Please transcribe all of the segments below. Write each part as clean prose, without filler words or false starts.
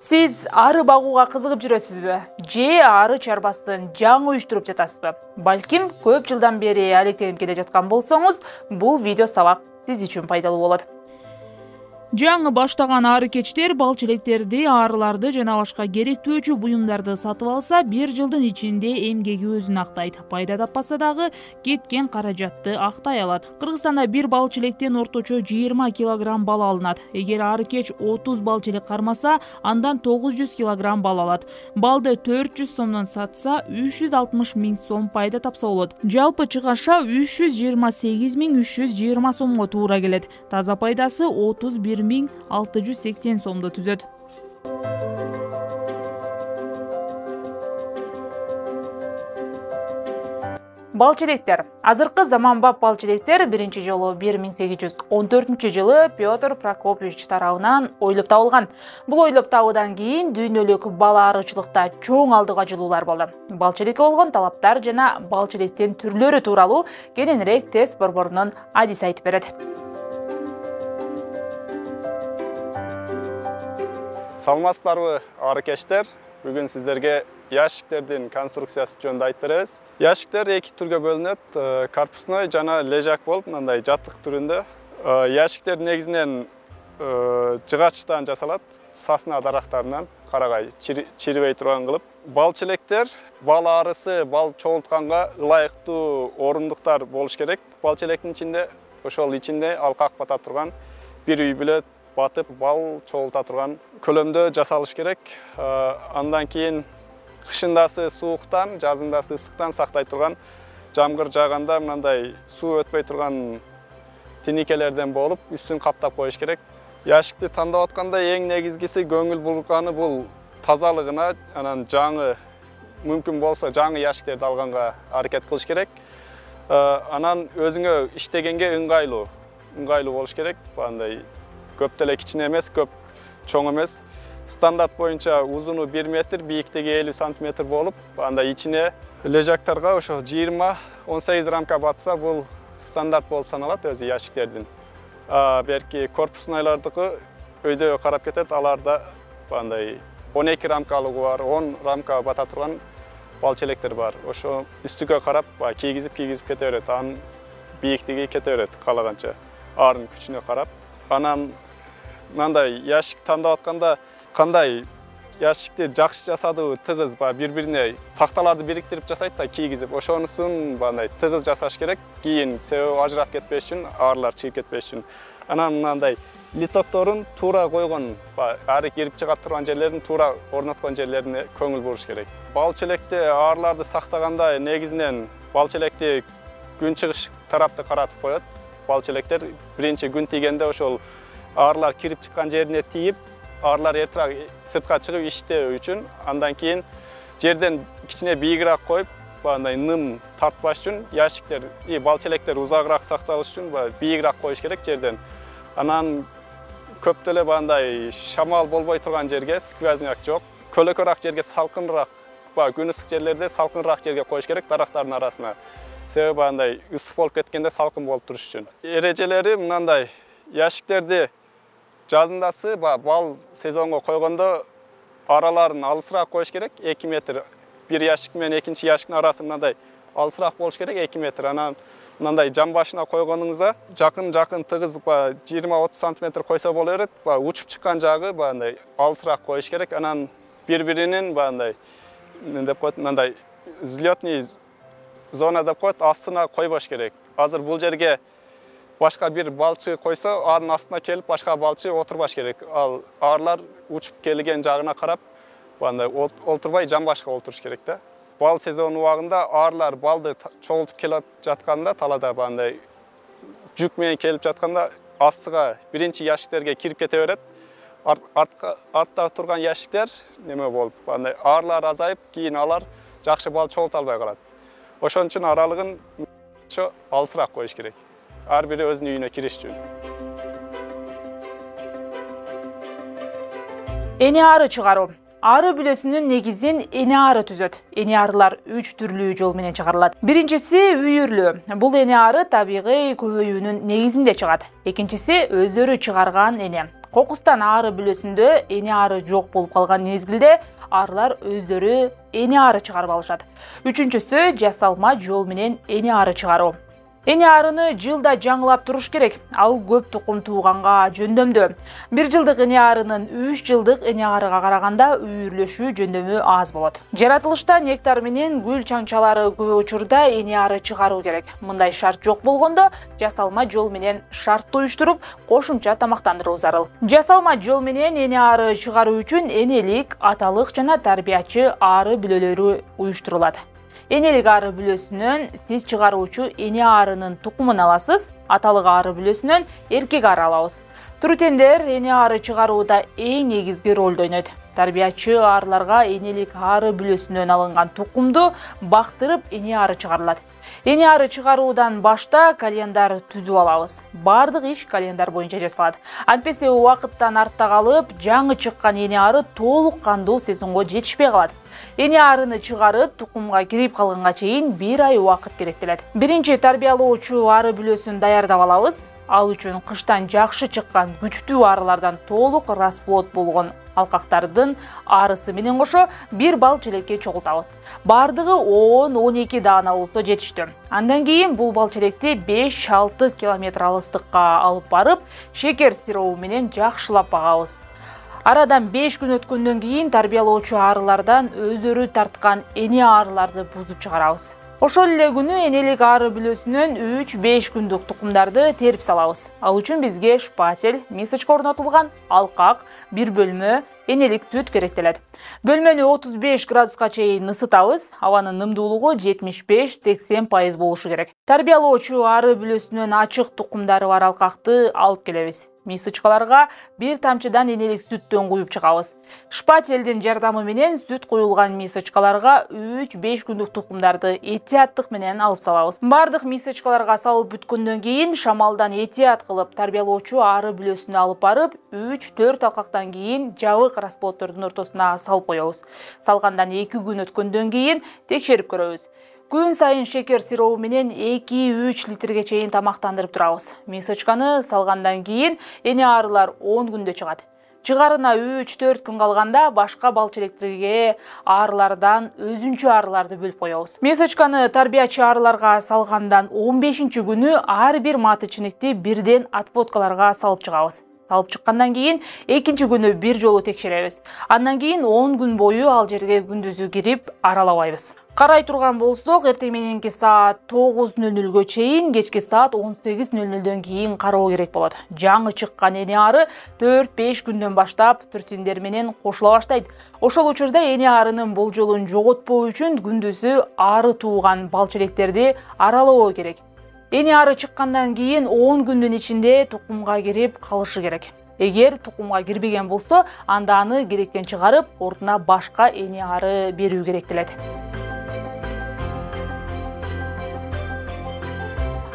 Сиз ары багууга кызыгып жүрөсүзбү? Же ары чарбасын жаңы уюштуруп жатасызбы? Балким көп жылдан бери алектенип келе жаткан болсоңуз, бул видео сабак сиз үчүн пайдалуу болот. Жаңы баштаган ары кечтер балчелектерди, арыларды жана башка керектөөчү буюмдарды сатып алса, 1 жылдын ичинде эмгеги өзүн актайт. Пайда таппаса дагы кеткен каражатты актай алат. Кыргызстанда бир балчелектен орточо 20 килограмм бал алынат. Эгер ары кеч 30 балчелек кармаса, андан 900 килограмм бал алат. Балды 400 сомдон сатса, 360 миң сом пайда тапса болот. Жалпы чыгаша 328 миң 320 сомго туура келет. Таза пайдасы 31 миң 680 сомду түзөт. Балчелектер. Азыркы заманбап балчелектер биринчи жолу 1814 жылы Петр Прокопьевич тарабынан ойлоп табылган. Бул ойлоп табуудан кийин дүйнөлүк бал арычылыкта чоң алдыга жылуулар болду. Балчелекке болгон талаптар жана балчелектин түрлөрү тууралуу кененирээк тест борборунун адиси айтып берет. Саламатсыздарбы, ары кечтер. Бүгүн сиздерге ящиктердин конструкциясы жөнүндө айтып беребиз. Ящиктер эки түргө бөлүнөт, корпусной жана лежак болуп, мындай жаттык түрүндө. Ящиктер негизинен жыгачтан жасалат, сосна дарактарынан, карагай, чирибей турган кылып. Балчелектер бал арысы, бал чогултканга ылайыктуу орундуктар болуш керек. Балчелектин ичинде, ошол ичинде алкак бата турган бир үй бүлө батып бал чогулта турган көлөмдө жасалыш керек. Андан кийин кышындасы сууктан, жазындасы ысыктан сактай турган, жамгыр жааганда мындай суу өтпөй турган тиникелерден болуп, үстүн каптап коюш керек. Ящикти тандап атканда эң негизгиси көңүл бурганы бул тазалыгына, анан жаңы мүмкүн болсо жаңы ящиктерди алганга аракет кылыш керек. Анан өзүңө иштегенге ыңгайлуу болуш керек. Андай көп деле кичине эмес, көп чоң эмес. Стандарт боюнча узуну 1 метр, бийиктиги 50 сантиметр болуп, анда ичине лежактарга ошо 20-18 рамка батса, бул стандарт болуп саналат өзү ящиктердин. Берки корпуснойлардыкы өйдө карап кетет, аларда андай 12 рамкалыгы бар, 10 рамка бата турган балчелектер бар. Ошо үстүгө карап кийгизип кете берет, анын бийиктиги кете берет каалаганча, арын күчүнө карап. Анан мындай ящик тандап атканда кандай ящикти жакшы жасадыбы, тыгыз, бири-бирине такталарды бириктирип жасайт да кийгизип, ошонусун мындай тыгыз жасаш керек. Кийин себеби ажырап кетпеш үчүн, арлар чыгып кетпеш үчүн. Анан мындай литокторун туура койгон, ары кирип чыга турган жерлерин туура орноткон жерлерине көңүл буруш керек. Балчелекте арларды сактаганда негизинен балчелекти күн чыгыш тарапты каратып коет. Балчелектер биринчи күн тийгенде ошол арлар кирип чыккан жерине тийип, арлар эртирээк сыртка чыгып иштөө үчүн, андан кийин жерден кичине бийигирээк коюп, андай ным тартпаш үчүн ящиктер, балчелектер узагыраак сакталыш үчүн бийигирээк коюш керек жерден. Анан көп деле андай шамал болбой турган жерге, сквозняк жок, көлөкөраак жерге, салкыныраак, күн ысык жерлерде салкыныраак жерге коюш керек, дарактардын арасына. Себеби андай ысык болуп кеткенде салкын болуп туруш үчүн. Эрежелери мындай: ящиктерди жазындасы бал сезонго койгондо араларын алысыраак коюш керек, 2 метр. Бир ящик менен экинчи ящиктин арасы мындай алысыраак болуш керек, 2 метр. Анан мындай жан башына койгонуңузда жакын тыгыз 20-30 сантиметр койсо боло берет. Учуп чыккан жагы андай алысыраак коюш керек. Анан бири-биринин андай деп коет, мындай взлетный зона деп коет, астына койбош керек. Азыр бул жерге башка бир балчы койсо, анын астына келип башка балчы отурбаш керек. Ал арлар учуп келген жагына карап, андай олтурбай жан башка олтуруш керек да. Бал сезону убагында арлар балды чогултуп келип жатканда, талада андай жүк менен келип жатканда астыга биринчи ящиктерге кирип кете берет. Артта турган ящиктер неме болуп, андай арлар азайып, кийин алар жакшы бал чогулта албай калат. Ошон үчүн аралыгын алысыраак коюш керек. Ар бири өзүнүн үйүнө кириш үчүн. Эне ары чыгаруу. Ары бүлөсүнүн негизин эне ары түзөт. Эне арылар 3 түрлүү жол менен чыгарылат. Биринчиси үйүрлүү. Бул эне ары табигый көбөйүүнүн негизинде чыгат. Экинчиси өздөрү чыгарган эне. Кокустан ары бүлөсүндө эне ары жок болуп калган мезгилде арылар өздөрү эне ары чыгарып алышат. Үчүнчүсү жасалма жол менен эне ары чыгаруу. Эне арыны жылда жаңылап туруш керек. Ал көп тукум тууганга жөндөмдүү. 1 жылдык эне арынын 3 жылдык эне арыга караганда үйүрлөшүү жөндөмү аз болот. Жаратылышта нектар менен гүл чаңчалары көп учурда эне ары чыгаруу керек. Мындай шарт жок болгондо жасалма жол менен шартты уюштуруп, кошумча тамактандыруу зарыл. Жасалма жол менен эне ары чыгаруу үчүн энелик, аталык жана тарбиячы ары бүлөлөрү уюштурулат. Энелик ары бүлөсүнөн сиз чыгаруучу эне арынын тукумун аласыз, аталык ары бүлөсүнөн эркек ары алабыз. Түрүтендер эне ары чыгарууда эң негизги ролду ойнойт. Тарбиячы арыларга энелик ары бүлөсүнөн алынган тукумду бактырып эне ары чыгарылат. Эне ары чыгаруудан башта календар түзүп алабыз. Бардык иш календар боюнча жасалат. Антпесе убакыттан артта калып, жаңы чыккан эне ары толук кандуу сезонго жетишпей калат. Эне арыны чыгарып, тукумга кирип калганга чейин 1 ай убакыт керектелет. Биринчи тарбиялоочу ары бүлөсүн даярдап алабыз. Ал үчүн кыштан жакшы чыккан күчтүү арылардан толук расплод болгон алкактардын арысы менен кошо 1 бал челекке чогултабыз. Бардыгы 10-12 даана болсо жетиштүү. Андан кийин бул бал челекти 5-6 километр алыстыкка алып барып, шекер сирообу менен жакшылап багабыз. Арадан 5 күн өткөндөн кийин тарбиялоочу арылардан өздөрү тарткан эне арыларды бузуп чыгарабыз. Ошол эле күнү энелик ары бүлөсүнөн 3-5 күндүк тукумдарды терип салабыз. Ал үчүн бизге шпатель, мисочка орнотулган, алкак, бир бөлмө, энелик сүт керектелет. Бөлмөнү 35 градуска чейин ысытабыз, абанын нымдуулугу 75-80% болушу керек. Тарбиялоочу ары бүлөсүнөн ачык тукумдары бар алкакты алып келебиз. Мисочкаларга 1 тамчыдан энелик сүттөн куюп чыгабыз. Шпательдин жардамы менен сүт куюлган мисочкаларга 3-5 күндүк тукумдарды этияттык менен алып салабыз. Бардык мисочкаларга салып бүткөндөн кийин шамалдан этият кылып тарбиялоочу ары бүлөсүнө алып барып 3-4 алкактан кийин жабык расплоддордун ортосуна салып коебуз. Салгандан 2 күн өткөндөн кийин текшерип көрөбүз. Күн сайын шекер сирообу менен 2-3 литрге чейин тамактандырып турабыз. Мисочканы салгандан кийин эне арылар 10 күндө чыгат. Чыгарына 3-4 күн калганда башка бал челектерге арылардан өзүнчө арыларды бөлүп коебуз. Мисочканы тарбиячы арыларга салгандан 15-күнү ар бир матычникти бирден отводкаларга салып чыгабыз. Салып чыккандан кийин экинчи күнү бир жолу текшеребиз. Андан кийин 10 күн бою ал жерге күндүзү кирип аралабайбыз. Карай турган болсок, эртең мененки саат 9:00-гө чейин, кечки саат 18:00-дөн кийин кароо керек болот. Жаңы чыккан эне ары 4-5 күндөн баштап түртүндер менен кошула баштайт. Ошол учурда эне арынын болжолун жоготпоо үчүн күндүзү ары тууган бал челектерди аралоо керек. Эне ары чыккандан кийин 10 күндүн ичинде тукумга кирип калышы керек. Эгер тукумга кирбеген болсо, анда аны керектен чыгарып, ордуна башка эне ары берүү керектелет.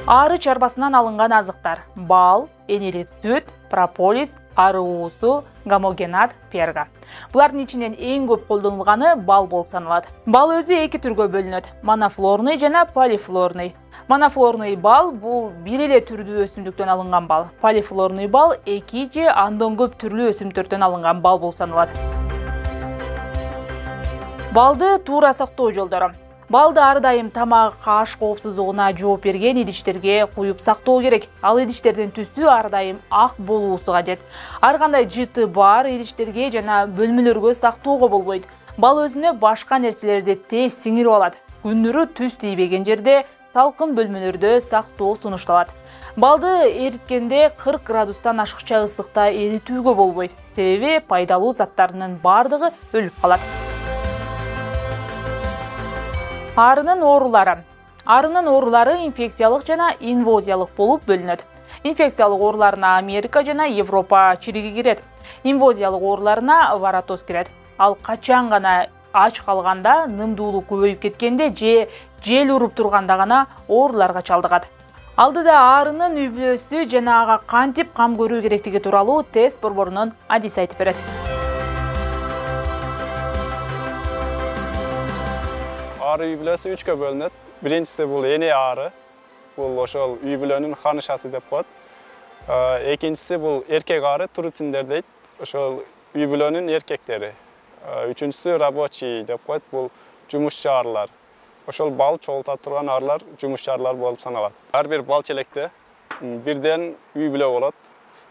Ары чарбасынан алынган азыктар: бал, энелик сүт, прополис, ары уусу, гомогенат, перга. Булардын ичинен эң көп колдонулганы бал болуп саналат. Бал өзү 2 түргө бөлүнөт: монофлорный жана полифлорный. Монофлорный бал бул бир эле түрдүү өсүмдүктөн алынган бал. Полифлорный бал 2 же андан көп түрлүү өсүмдүктөрдөн алынган бал болуп саналат. Балды туура сактоо жолдору: балды ар дайым тамак, каш коопсуздугуна жооп берген идиштерге куюп сактоо керек. Ал идиштердин түсү ар дайым ак болуусу кажет. Ар кандай жыты бар идиштерге жана бөлмөлөргө сактоого болбойт. Бал өзүнө башка нерселерди тез сиңирип алат. Күндүрү түз тийбеген жерде салкын бөлмөлөрдө сактоо сунушталат. Балды эриткенде 40 градустан ашыкча ысыкта эритүүгө болбойт. Себеби пайдалуу заттарынын бардыгы өлүп калат. Арынын оорулары. Арынын оорулары инфекциялык жана инвазиялык болуп бөлүнөт. Инфекциялык ооруларына Америка жана Европа чириги кирет. Инвазиялык ооруларына варатоз кирет. Ал качан гана ач калганда, нымдуулук көбөйүп кеткенде же жел уруп турганда гана ооруларга чалдыгат. Алдыда арынын үй бүлөсү жана ага кантип кам көрүү керектиги тууралуу тест борборунун адиси айтып берет. Ары үй бүлөсү 3кө бөлүнөт. Биринчиси бул эне ары. Бул ошол үй бүлөнүн ханышасы деп коет. Экинчиси бул эркек ары турутиндер дейт. Ошол үй бүлөнүн эркектери. Үчүнчүсү рабочий деп коет. Бул жумушчу арылар. Ошол бал чогулта турган арылар жумушчу арылар болуп саналат. Ар бир бал челекте бирден үй бүлө болот.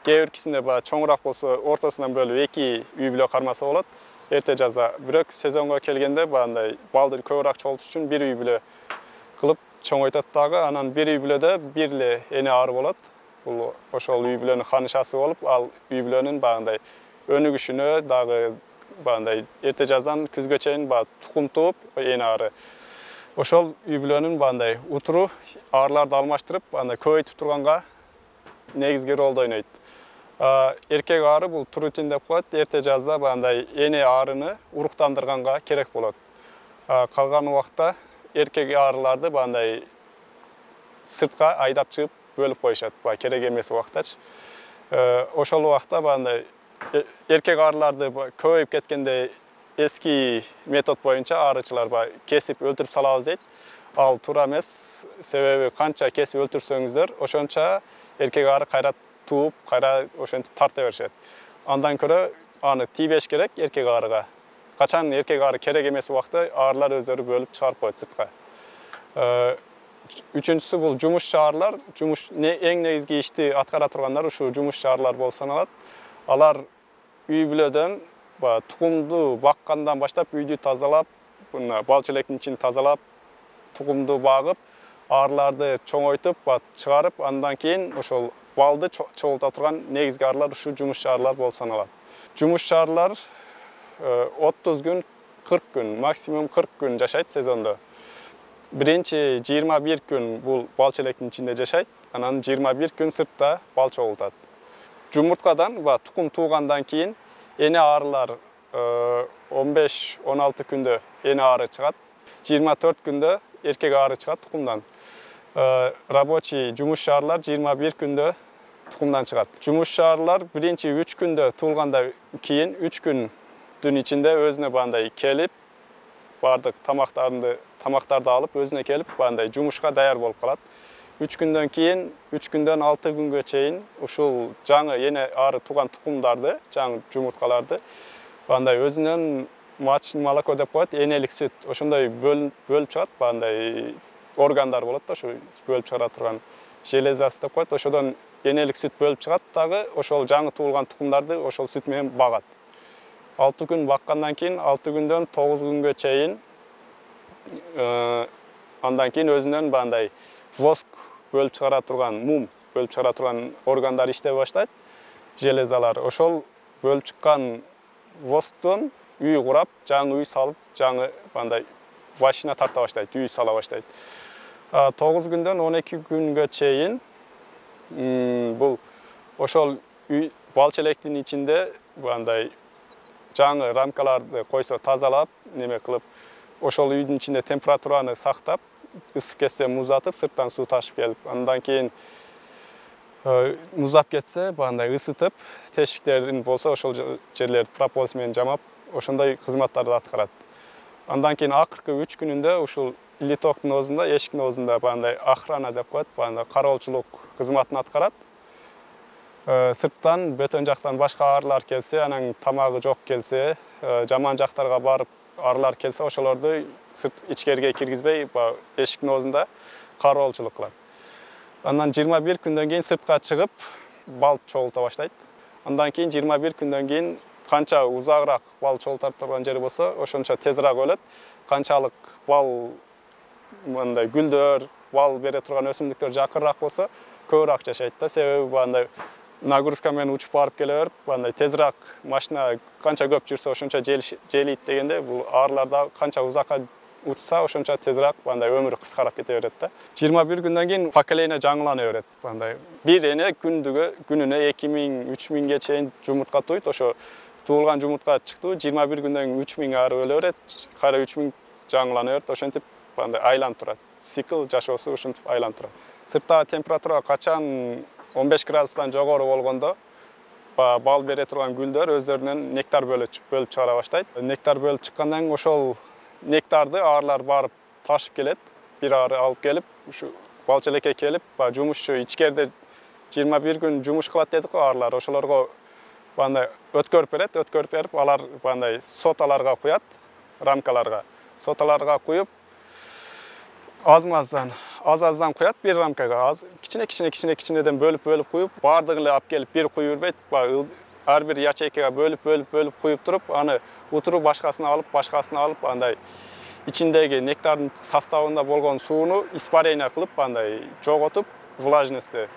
Кээ биркисинде чоңураак болсо ортосунан бөлүп эки үй бүлө кармаса болот. Эрте жаза. Бирок сезонго келгенде андай балды көбүрөөк чогултуш үчүн бир үй бүлө кылып чоңойтот дагы. Анан бир үй бүлөдө бир эле эне ары болот. Бул ошол үй бүлөнүн ханышасы болуп, ал үй бүлөнүн багындай өнүгүшүнө дагы багындай эрте жаздан күзгө чейин тукум тууп эне ары. Ошол үй бүлөнүн багындай утуру арларды алмаштырып, багындай көбөйтүп турганга негизги ролду ойнойт. Эркек ары бул турутин деп коет. Эрте жазда багындай эне арыны уруктандырганга керек болот. Калган убакта эркек арыларды багындай сыртка айдап чыгып бөлүп коюшат. Керек эмес убактачы. Ошол убакта багындай эркек арыларды көбөйүп кеткенде эски метод боюнча арычылар кесип өлтүрүп салабыз дейт. Ал туура эмес. Себеби канча кесип өлтүрсөңүздөр, ошонча эркек ары кайра тууп, кайра ошентип тарта беришет. Андан көрө аны тийбеш керек эркек арыга. Качан эркек ары керек эмес убакта арылар өздөрү бөлүп чыгарып коет сыртка. Үчүнчүсү бул жумушчу арылар. Эң негизги ишти аткара тургандар ушул жумушчу арылар болуп саналат. Алар үй бүлөдөн тукумду баккандан баштап үйдү тазалап, бал челектин ичин тазалап, тукумду багып, арыларды чоңойтуп, чыгарып, андан кийин ошол балды чогулта турган негизги арылар ушул жумушчу арылар болуп саналат. Жумушчу арылар 30 күн, 40 күн, максимум 40 күн жашайт сезондо. Биринчи 21 күн бул бал челектин ичинде жашайт, анан 21 күн сыртта бал чогултат. Жумурткадан тукум туугандан кийин эне арылар 15-16 күндө эне ары чыгат. 24 күндө эркек ары чыгат тукумдан. Рабочий жумушчу арылар 21 күндө тукумдан чыгат. Жумушчу арылар биринчи 3 күндө туулгандан кийин 3 күндүн ичинде өзүнө бандай келип, бардык тамактарды алып өзүнө келип, бандай жумушка даяр болуп калат. 3 күндөн кийин, 3 күндөн 6 күнгө чейин ушул жаңы эне ары тууган тукумдарды, жаңы жумурткаларды бандай өзүнөн маточный молоко деп коет, энелик сүт, ошондой бөлүнүп чыгат, бандай органдар болот да, ошо бөлүп чыгара турган железасы деп коет, ошодон энелик сүт бөлүп чыгат дагы, ошол жаңы туулган тукумдарды ошол сүт менен багат. 6 күн баккандан кийин, 6 күндөн 9 күнгө чейин андан кийин өзүнөн бандай воск бөлүп чыгара турган, мум бөлүп чыгара турган органдар иштей баштайт, железалар. Ошол бөлүп чыккан восктон үй курап, жаңы үй салып, жаңы бандай машина тарта баштайт, үй сала баштайт. 9 күндөн 12 күнгө чейин бул ошол үй бал челектин ичинде бандай жаңы рамкаларды койсо тазалап, неме кылып, ошол үйдүн ичинде температураны сактап, ысып кетсе муздатып, сырттан суу ташып келип, андан кийин муздап кетсе, бандай ысытып, тешиктерин болсо ошол жерлерди прополис менен жамап, ошондой кызматтарды аткарат. Андан кийин акыркы 3 күнүндө ушул литоктун оозунда, эшиктин оозунда бандай охрана деп коет, бандай кароолчулук кызматын аткарат. Сырттан, бөтөн жактан башка арылар келсе, анан тамагы жок келсе, жаман жактарга барып арылар келсе, ошолорду сырт ичкериге киргизбей, эшиктин оозунда кароолчулук кылат. Андан 21 күндөн кийин сыртка чыгып, бал чогулта баштайт. Андан кийин 21 күндөн кийин канча узагыраак бал чогултап турган жери болсо, ошончо тезирээк өлөт. Канчалык бал мындай гүлдөр, бал бере турган өсүмдүктөр жакырраак болсо, көбүрөөк жашайт да. Себеби бандай нагрузка менен учуп барып келе берип, бандай тезирээк машина канча көп жүрсө, ошончо желийт дегенде, бул арыларда канча узакка учса, ошончо тезирээк бандай өмүрү кыскарап кете берет да. 21 күндөн кийин поколение жаңылана берет. Бандай бир эне күнүнө 2000-3000ге чейин жумуртка тууйт. Ошо туулган жумуртка чыкты, 21 күндөн кийин 3000 ары өлө берет, кайра 3000 жаңылана берет. Ошентип бандай айланып турат. Цикл жашоосу ошентип айланып турат. Сырттагы температура качан 15 градустан жогору болгондо, бал бере турган гүлдөр өздөрүнөн нектар бөлүп чыгара баштайт. Нектар бөлүп чыккандан кийин ошол нектарды арылар барып ташып келет. Бир ары алып келип, ушу бал челекке келип, жумушчу ичкерде 21 gün жумуш кылат дедик го арлар. Ошолорго бандай өткөрүп берет, өткөрүп берип, алар бандай соталарга куят, рамкаларга. Соталарга куюп, аз-аздан куят бир рамкага. Аз кичинеден бөлүп куюп, бардыгын эле алып келип бир куюп бербейт. Ар бир ячейкага бөлүп куюп туруп, аны утуру башкасын алып, андай ичиндеги нектардын составында болгон сууну испарение кылып, андай жоготуп, влажностьты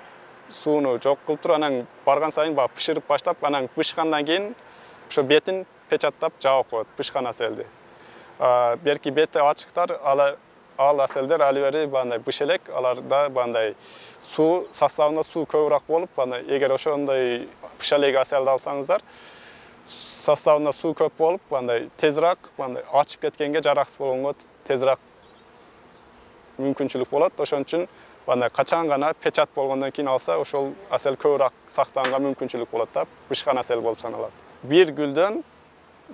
сууну жок кылып туруп, анан барган сайын бышырып баштап, анан бышкандан кийин ошо бетин печаттап жаап коет, бышкан аселди. Берки бети ачыктар, ал аселдер али бери бандай быш элек, аларда бандай суу составында суу көбүрөөк болуп, эгер ошондой быш элек аселди алсаңыздар, составында суу көп болуп, бандай тезирээк, бандай ачып кеткенге, жараксыз болгонго тезирээк мүмкүнчүлүк болот. Ошон үчүн бандай качан гана печат болгондон кийин алса, ошол асел көбүрөөк сактаганга мүмкүнчүлүк болот да, бышкан асел болуп саналат. Бир гүлдөн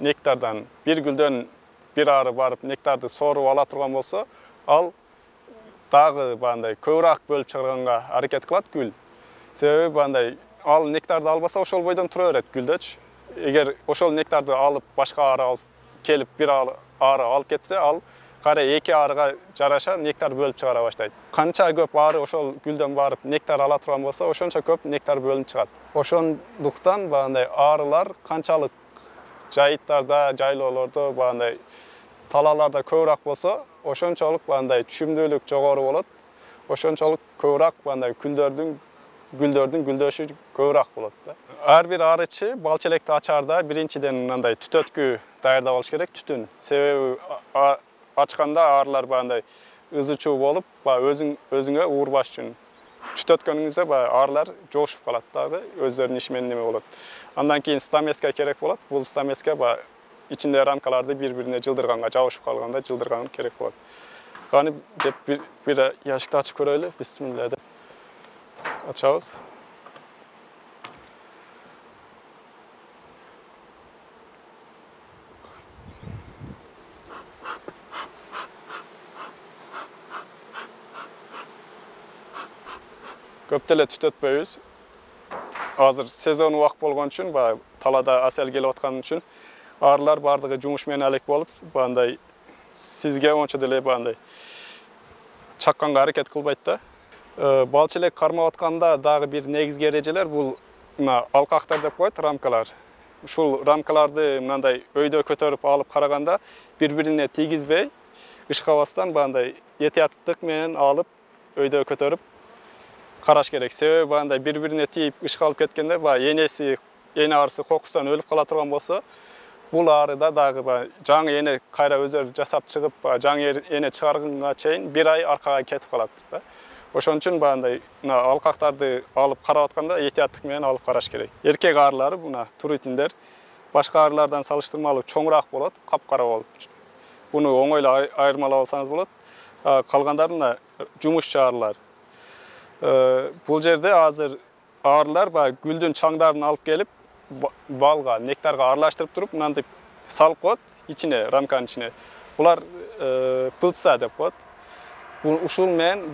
нектардан, бир гүлдөн бир ары барып нектарды соруп ала турган болсо, ал дагы бандай көбүрөөк бөлүп чыгарганга аракет кылат гүл. Себеби бандай ал нектарды албаса, ошол бойдон тура берет гүлдөчү. Эгер ошол нектарды алып башка ары келип бир ары алып кетсе, ал кайра эки арыга жараша нектар бөлүп чыгара баштайт. Канча көп ары ошол гүлдөн барып нектар ала турган болсо, ошончо көп нектар бөлүнүп чыгат. Ошондуктан бандай арылар канчалык жайыттарда, жайлоолордо, бандай талааларда көбүрөөк болсо, ошончолук бандай түшүмдүүлүк жогору болот. Ошончолук көбүрөөк бандай гүлдөрдүн гүлдөшү көбүрөөк болот да. Ар бир арычы балчелекти ачаарда биринчиден мындай түтөткү даярдап алыш керек, түтүн. Себеби ачканда арылар бандай ызычуу болуп, өзүңө уурбаш үчүн. Түтөткөнүңүздө арылар жошуп калат дагы, өздөрүнүн иши менен неме болот. Андан кийин стамеска керек болот. Бул стамеска ичинде рамкаларды бири-бирине жылдырганга, жабышып калганда жылдырган керек болот. Каны деп бир ящикти ачып көрөлү. Бисмилла деп ачабыз. Көп деле түтөтпөйбүз. Азыр сезон убак болгон үчүн, талада асел келип аткан үчүн арылар бардыгы жумуш менен алек болуп, бандай сизге ончо деле бандай чакканга аракет кылбайт да. Балчелек кармап атканда дагы бир негизги эрежелер бул алкактар деп коет, рамкалар. Ушул рамкаларды мындай өйдө көтөрүп алып караганда бири-бирине тийгизбей, ышкабастан бандай этияттык менен алып өйдө көтөрүп караш керек. Себеби бандай бири-бирине тийип ышкалып кеткенде эне арысы кокустан өлүп кала турган болсо, бул арыда дагы жаңы эне кайра өздөрү жасап чыгып, жаңы эне чыгарганга чейин бир ай аркага кетип калат да. Ошон үчүн бандай алкактарды алып карап атканда этияттык менен алып караш керек. Эркек арылары туритиндер башка арылардан салыштырмалуу чоңураак болот, капкара болуп. Буну оңойлуу айырмалап алсаңыз болот. Калгандары жумушчу арылар. Бул жерде азыр арылар гүлдүн чаңдарын алып келип, балга, нектарга аралаштырып туруп, мындай салып коет ичине, рамканын ичине. Булар пылца деп коет. Ушул менен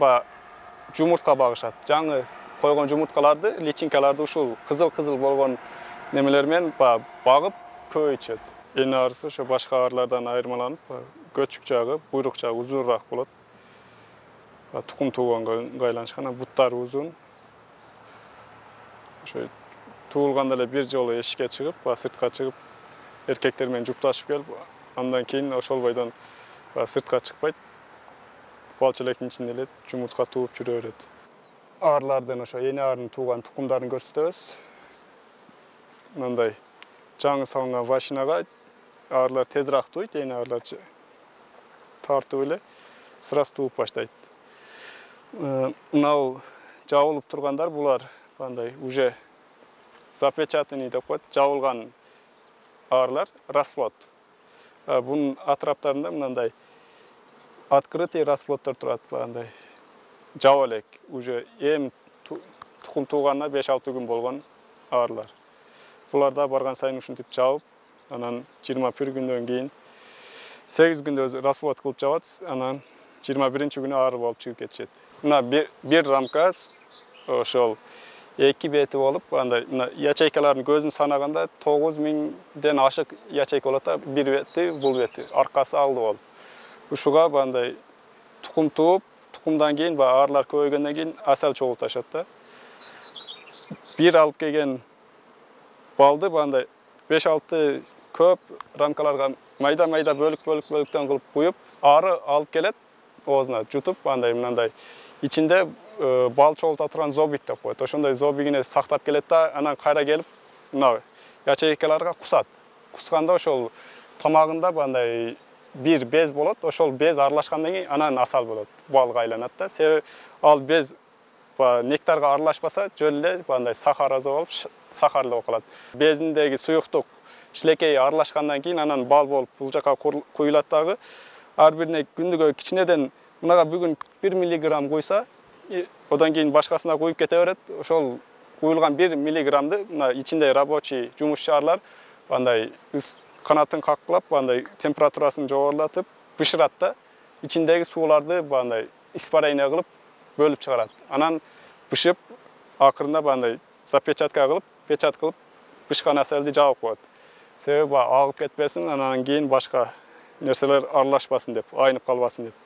жумуртка багышат. Жаңы койгон жумурткаларды, личинкаларды ушул кызыл-кызыл болгон немелер менен багып көбөйтүшөт. Эне арысы ошо башка арылардан айырмаланып, көчүк жагы, буйрук жагы узунураак болот. Тукум тууганга ыңгайланышкан, буттары узун. Ошо туулганда эле бир жолу эшикке чыгып, сыртка чыгып, эркектер менен жупташып келип, андан кийин ошол бойдон сыртка чыкпайт. Балчелектин ичинде эле жумуртка тууп жүрө берет. Арылардын ошо эне арынын тууган тукумдарын көрсөтөбүз. Мындай жаңы салынган машинага арылар тезирээк тууйт, эне арылар тартып эле сразу тууп баштайт. Мынау жабылып тургандар булар бандай уже запечатанный деп коет, жабылган арылар, расплод. Бунун атраптарында мындай открытый расплоддор турат, бандай жаба элек, уже тукум тууганына 5-6 күн болгон арылар. Буларда барган сайын ушинтип жабып, анан 21 күндөн кийин 8 күндө расплод кылып жабат, анан 21-күнү ары болуп чыгып кетишет. Мына бир рамка ошол 2 бети болуп, андай ячейкалардын көзүн санаганда 9000ден ашык ячейка болот да, бир бети, бул бети, аркасы алды болуп. Ушуга бандай тукум тууп, тукумдан кийин арлар көбөйгөндөн кийин асал чогулташат да. Бир алып келген балды бандай 5-6 көп рамкаларга майда бөлүктөн кылып куюп, ары алып келет, оозуна жутуп, мындай ичинде бал чогулта турган зобик деп коет. Ошондой зобигине сактап келет да, анан кайра келип, мына ячейкаларга кусат. Кусканда ошол тамагында бандай бир без болот, ошол без аралашкандан кийин анан асал болот, балга айланат да. Себеби ал без нектарга аралашпаса, жөн эле бандай сахараза болуп, сахарлы болуп калат. Безиндеги суюктук шилекей аралашкандан кийин анан бал болуп бул жака куюлат дагы. Ар бирине күндүгө кичинеден мынага бүгүн 1 миллиграмм куйса, одан кийин башкасына куюп кете берет. Ошол куюлган 1 миллиграммды мына ичинде рабочий жумушчулар андай канатын каккылап, андай температурасын жогорулатып бышырат да. Ичиндеги сууларды бандай испарение кылып бөлүп чыгарат. Анан бышып, акырында бандай запечатка кылып, печат кылып, бышкан аселди жабып коет. Себеби агып кетпесин, анан кийин башка нерселер аралашпасын деп, айнып калбасын деп.